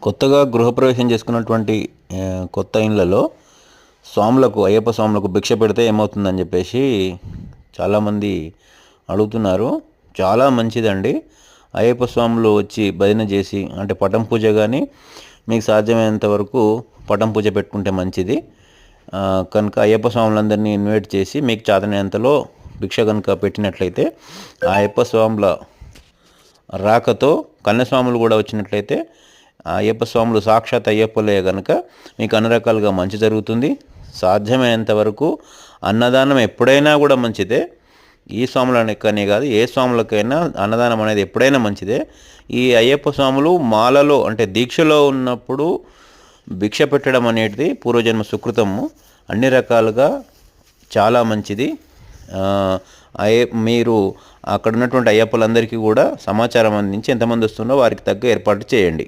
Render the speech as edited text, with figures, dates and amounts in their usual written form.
కొత్తగా గృహప్రవేశం చేసుకున్నటువంటి కొత్త ఇళ్ళలో స్వాములకు అయ్యప్ప స్వాములకు భిక్ష పెడితే ఏమవుతుందని చెప్పేసి చాలామంది అడుగుతున్నారు. చాలా మంచిదండి. అయ్యప్ప స్వాములు వచ్చి భజన చేసి అంటే పటం పూజ కానీ మీకు సాధ్యమైనంత వరకు పటం పూజ పెట్టుకుంటే మంచిది. కనుక అయ్యప్ప స్వాములందరినీ ఇన్వైట్ చేసి మీకు చేతనైనంతలో భిక్ష కనుక పెట్టినట్లయితే ఆ అయ్యప్ప స్వాముల రాకతో కన్యస్వాములు కూడా వచ్చినట్లయితే అయ్యప్ప స్వాములు సాక్షాత్ అయ్యప్పలే కనుక మీకు అన్ని రకాలుగా మంచి జరుగుతుంది. సాధ్యమైనంత వరకు అన్నదానం ఎప్పుడైనా కూడా మంచిదే. ఈ స్వాములకనే కాదు, ఏ స్వాములకైనా అన్నదానం అనేది ఎప్పుడైనా మంచిదే. ఈ అయ్యప్ప స్వాములు మాలలో అంటే దీక్షలో ఉన్నప్పుడు భిక్ష పెట్టడం అనేది పూర్వజన్మ సుకృతము. అన్ని రకాలుగా చాలా మంచిది. మీరు అక్కడ ఉన్నటువంటి అయ్యప్పలందరికీ కూడా సమాచారం అందించి ఎంతమంది వస్తుందో వారికి తగ్గ ఏర్పాటు చేయండి.